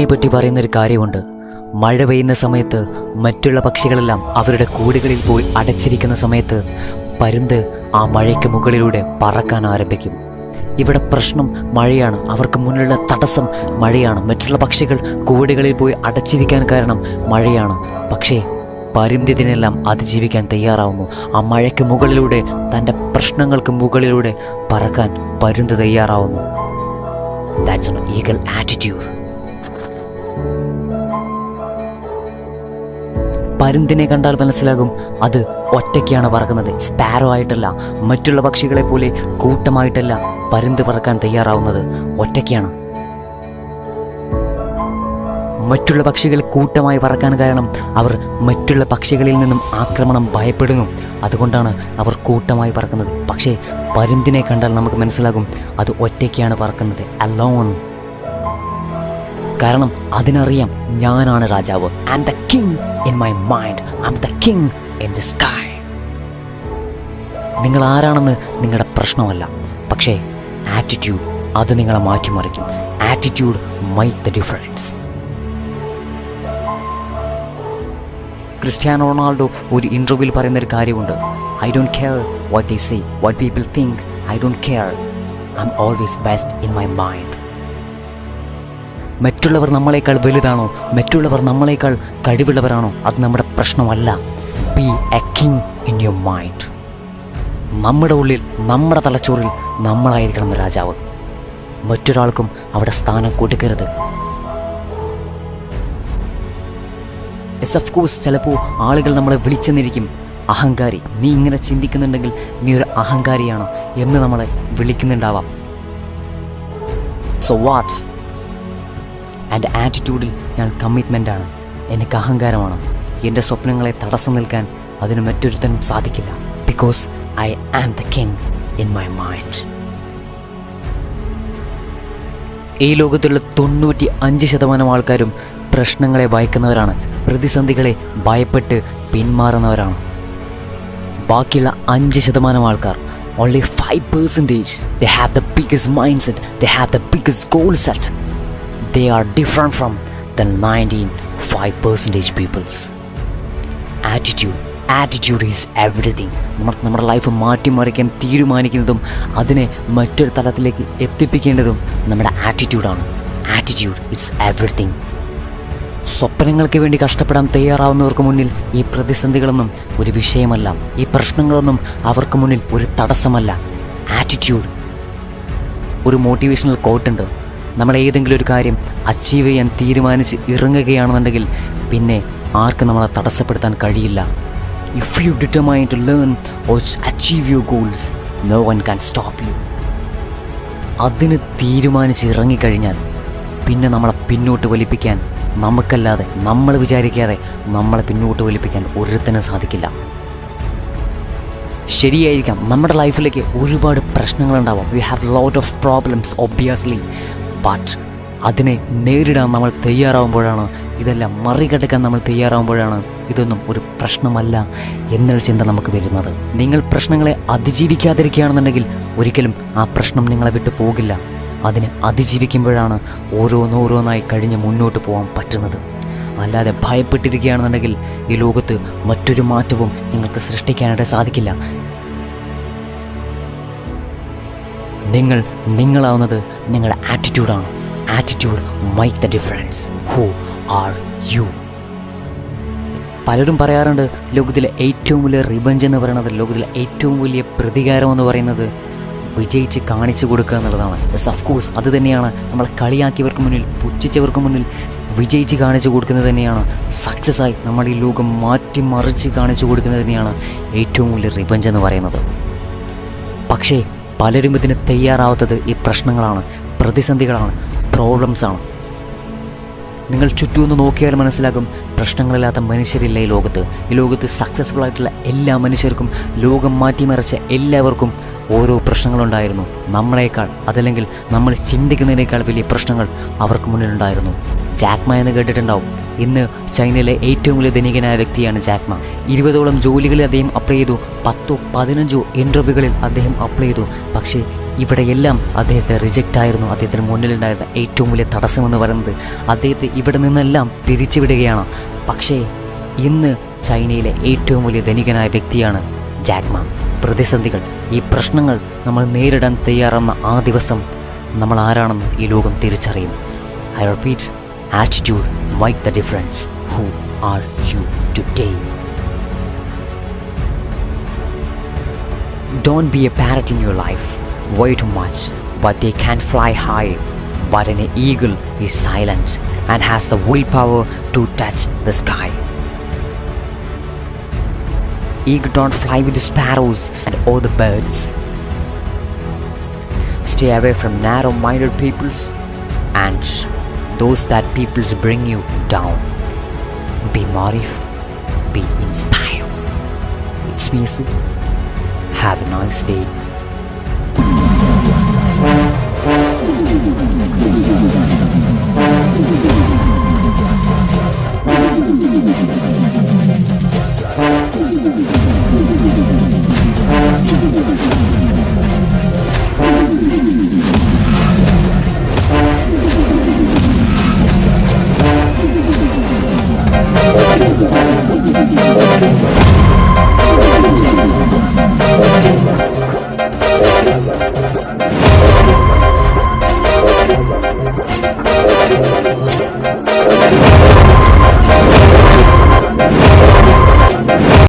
പരുന്തിനെ പറ്റി പറയുന്നൊരു കാര്യമുണ്ട്. മഴ പെയ്യുന്ന സമയത്ത് മറ്റുള്ള പക്ഷികളെല്ലാം അവരുടെ കൂടുകളിൽ പോയി അടച്ചിരിക്കുന്ന സമയത്ത് പരുന്ത് ആ മഴയ്ക്ക് മുകളിലൂടെ പറക്കാൻ ആരംഭിക്കും. ഇവിടെ പ്രശ്നം മഴയാണ്, അവർക്ക് മുന്നിലുള്ള തടസ്സം മഴയാണ്. മറ്റുള്ള പക്ഷികൾ കൂടുകളിൽ പോയി അടച്ചിരിക്കാൻ കാരണം മഴയാണ്. പക്ഷേ പരുന്ത് ഇതിനെല്ലാം അതിജീവിക്കാൻ തയ്യാറാവുന്നു. ആ മഴയ്ക്ക് മുകളിലൂടെ, തൻ്റെ പ്രശ്നങ്ങൾക്ക് മുകളിലൂടെ പറക്കാൻ പരുന്ത് തയ്യാറാവുന്നു. That's an eagle attitude. പരുന്തിനെ കണ്ടാൽ മനസ്സിലാകും അത് ഒറ്റയ്ക്കാണ് പറക്കുന്നത്, സ്പാരോ ആയിട്ടല്ല. മറ്റുള്ള പക്ഷികളെ പോലെ കൂട്ടമായിട്ടല്ല പരുന്ത് പറക്കാൻ തയ്യാറാവുന്നത്, ഒറ്റയ്ക്കാണ്. മറ്റുള്ള പക്ഷികൾ കൂട്ടമായി പറക്കാൻ കാരണം അവർ മറ്റുള്ള പക്ഷികളിൽ നിന്നും ആക്രമണം ഭയപ്പെടുന്നു. അതുകൊണ്ടാണ് അവർ കൂട്ടമായി പറക്കുന്നത്. പക്ഷേ പരുന്തിനെ കണ്ടാൽ നമുക്ക് മനസ്സിലാകും അത് ഒറ്റയ്ക്കാണ് പറക്കുന്നത്, അലോൺ. കാരണം അതിനറിയാം, ഞാനാണ് രാജാവ്. I am the king in my mind, I am the king in the sky. നിങ്ങൾ ആരാണെന്ന് നിങ്ങളുടെ പ്രശ്നമല്ല, പക്ഷേ ആറ്റിറ്റ്യൂഡ് അത് നിങ്ങളെ മാറ്റിമറിക്കും. Attitude make the difference. Cristiano Ronaldo ഒരു ഇൻ്റർവ്യൂവിൽ പറയുന്നൊരു കാര്യമുണ്ട്. I don't care what they say, what people think. I don't care, I am always best in my mind. മറ്റുള്ളവർ നമ്മളെക്കാൾ വലുതാണോ, മറ്റുള്ളവർ നമ്മളെക്കാൾ കഴിവുള്ളവരാണോ, അത് നമ്മുടെ പ്രശ്നമല്ല. Be a king in your mind. നമ്മുടെ ഉള്ളിൽ, നമ്മുടെ തലച്ചോറിൽ നമ്മളായിരിക്കണം രാജാവ്. മറ്റൊരാൾക്കും അവിടെ സ്ഥാനം കൊടുക്കരുത്. യെസ്, ഓഫ് കോഴ്സ്, ചിലപ്പോൾ ആളുകൾ നമ്മളെ വിളിച്ചെന്നിരിക്കും, അഹങ്കാരി, നീ ഇങ്ങനെ ചിന്തിക്കുന്നുണ്ടെങ്കിൽ നീ ഒരു അഹങ്കാരിയാണ് എന്ന് നമ്മളെ വിളിക്കുന്നുണ്ടാവാം. So what? എൻ്റെ ആറ്റിറ്റ്യൂഡിൽ ഞാൻ കമ്മിറ്റ്മെൻ്റാണ്. എനിക്ക് അഹങ്കാരമാണ്. എൻ്റെ സ്വപ്നങ്ങളെ തടസ്സം നിൽക്കാൻ അതിന് മറ്റൊരുത്തനും സാധിക്കില്ല. Because I am the king in my mind. ഈ ലോകത്തുള്ള 95% ആൾക്കാരും പ്രശ്നങ്ങളെ ഭയക്കുന്നവരാണ്, പ്രതിസന്ധികളെ ഭയപ്പെട്ട് പിന്മാറുന്നവരാണ്. ബാക്കിയുള്ള 5% ആൾക്കാർ, only 5%, they have the biggest mindset, they have the biggest goal set. They are different from the 95% peoples. Attitude is everything. നമ്മുടെ ലൈഫ് മാറ്റിമറിക്കാൻ തീരുമാനിക്കുന്നതും അതിനെ മറ്റൊരു തലത്തിലേക്ക് എത്തിപ്പിക്കേണ്ടതും നമ്മുടെ ആറ്റിറ്റ്യൂഡാണ്. Attitude it's everything. സ്വപ്നങ്ങൾക്ക് വേണ്ടി കഷ്ടപ്പെടാൻ തയ്യാറാവുന്നവർക്ക് മുന്നിൽ ഈ പ്രതിസന്ധികളൊന്നും ഒരു വിഷയമല്ല, ഈ പ്രശ്നങ്ങളൊന്നും അവർക്ക് മുന്നിൽ ഒരു തടസ്സമല്ല. ആറ്റിറ്റ്യൂഡ്. ഒരു മോട്ടിവേഷണൽ കോട്ടുണ്ട്, നമ്മൾ ഏതെങ്കിലും ഒരു കാര്യം അച്ചീവ് ചെയ്യാൻ തീരുമാനിച്ച് ഇറങ്ങുകയാണെന്നുണ്ടെങ്കിൽ പിന്നെ ആർക്കും നമ്മളെ തടസ്സപ്പെടുത്താൻ കഴിയില്ല. If you determine to learn or achieve your goals, no one can stop you. അതിന് തീരുമാനിച്ച് ഇറങ്ങിക്കഴിഞ്ഞാൽ പിന്നെ നമ്മളെ പിന്നോട്ട് വലിപ്പിക്കാൻ നമുക്കല്ലാതെ, നമ്മൾ വിചാരിക്കാതെ നമ്മളെ പിന്നോട്ട് വലിപ്പിക്കാൻ ഒരുത്തനും സാധിക്കില്ല. ശരിയായിരിക്കാം, നമ്മുടെ ലൈഫിലേക്ക് ഒരുപാട് പ്രശ്നങ്ങളുണ്ടാവാം. We have lot of problems obviously. But അതിനെ നേരിടാൻ നമ്മൾ തയ്യാറാവുമ്പോഴാണ്, ഇതെല്ലാം മറികടക്കാൻ നമ്മൾ തയ്യാറാവുമ്പോഴാണ് ഇതൊന്നും ഒരു പ്രശ്നമല്ല എന്നൊരു ചിന്ത നമുക്ക് വരുന്നത്. നിങ്ങൾ പ്രശ്നങ്ങളെ അതിജീവിക്കാതിരിക്കുകയാണെന്നുണ്ടെങ്കിൽ ഒരിക്കലും ആ പ്രശ്നം നിങ്ങളെ വിട്ടു പോകില്ല. അതിനെ അതിജീവിക്കുമ്പോഴാണ് ഓരോന്നോരോന്നായി കഴിഞ്ഞ് മുന്നോട്ട് പോകാൻ പറ്റുന്നത്. അല്ലാതെ ഭയപ്പെട്ടിരിക്കുകയാണെന്നുണ്ടെങ്കിൽ ഈ ലോകത്ത് മറ്റൊരു മാറ്റവും നിങ്ങൾക്ക് സൃഷ്ടിക്കാനായിട്ട് സാധിക്കില്ല. നിങ്ങളാവുന്നത് നിങ്ങളുടെ ആറ്റിറ്റ്യൂഡാണ്. Attitude make the difference. Who are you? പലരും പറയാറുണ്ട്, ലോകത്തിലെ ഏറ്റവും വലിയ റിവഞ്ച് എന്ന് പറയുന്നത്, ലോകത്തിലെ ഏറ്റവും വലിയ പ്രതികാരം എന്ന് പറയുന്നത് വിജയിച്ച് കാണിച്ചു കൊടുക്കുക എന്നുള്ളതാണ്. യെസ്, ഓഫ് കോഴ്സ്, അത് തന്നെയാണ്. നമ്മൾ കളിയാക്കിയവർക്ക് മുന്നിൽ, പുച്ഛിച്ചവർക്ക് മുന്നിൽ വിജയിച്ച് കാണിച്ചു കൊടുക്കുന്നത് തന്നെയാണ് സക്സസ് ആയി നമ്മുടെ ഈ ലോകം മാറ്റിമറിച്ച് കാണിച്ചു കൊടുക്കുന്നത് തന്നെയാണ് ഏറ്റവും വലിയ റിവഞ്ച് എന്ന് പറയുന്നത്. പക്ഷേ പലരും ഇതിന് തയ്യാറാവാത്തത് ഈ പ്രശ്നങ്ങളാണ്, പ്രതിസന്ധികളാണ്, പ്രോബ്ലംസാണ്. നിങ്ങൾ ചുറ്റുമൊന്ന് നോക്കിയാൽ മനസ്സിലാകും, പ്രശ്നങ്ങളില്ലാത്ത മനുഷ്യരില്ല ഈ ലോകത്ത്. ഈ ലോകത്ത് സക്സസ്ഫുൾ ആയിട്ടുള്ള എല്ലാ മനുഷ്യർക്കും, ലോകം മാറ്റിമറിച്ച എല്ലാവർക്കും ഓരോ പ്രശ്നങ്ങളുണ്ടായിരുന്നു. നമ്മളെക്കാൾ, അതല്ലെങ്കിൽ നമ്മൾ ചിന്തിക്കുന്നതിനേക്കാൾ വലിയ പ്രശ്നങ്ങൾ അവർക്ക് മുന്നിലുണ്ടായിരുന്നു. ജാക്ക് മാ എന്ന് കേട്ടിട്ടുണ്ടാവും. ഇന്ന് ചൈനയിലെ ഏറ്റവും വലിയ ധനികനായ വ്യക്തിയാണ് ജാക്ക്മാ. 20ഓളം ജോലികളിൽ അദ്ദേഹം അപ്ലൈ ചെയ്തു. 10-15 ഇൻ്റർവ്യൂകളിൽ അദ്ദേഹം അപ്ലൈ ചെയ്തു. പക്ഷേ ഇവിടെയെല്ലാം അദ്ദേഹത്തെ റിജക്റ്റ് ആയിരുന്നു. അദ്ദേഹത്തിന് മുന്നിലുണ്ടായിരുന്ന ഏറ്റവും വലിയ തടസ്സമെന്ന് പറയുന്നത് അദ്ദേഹത്തെ ഇവിടെ നിന്നെല്ലാം പിരിച്ചുവിടുകയാണ്. പക്ഷേ ഇന്ന് ചൈനയിലെ ഏറ്റവും വലിയ ധനികനായ വ്യക്തിയാണ് ജാക്ക്മാ. പ്രതിസന്ധികൾ, ഈ പ്രശ്നങ്ങൾ നമ്മൾ നേരിടാൻ തയ്യാറാവുന്ന ആ ദിവസം നമ്മൾ ആരാണെന്ന് ഈ ലോകം തിരിച്ചറിയും. I repeat, attitude make the difference. Who are you today? Don't be a parrot in your life. Way too much, but they can fly high. But an eagle is silent and has the willpower to touch the sky. Eagle don't fly with the sparrows and all the birds. Stay away from narrow-minded peoples and those that peoples bring you down. Be Marif, be inspired. It's me, Su. Have a nice day.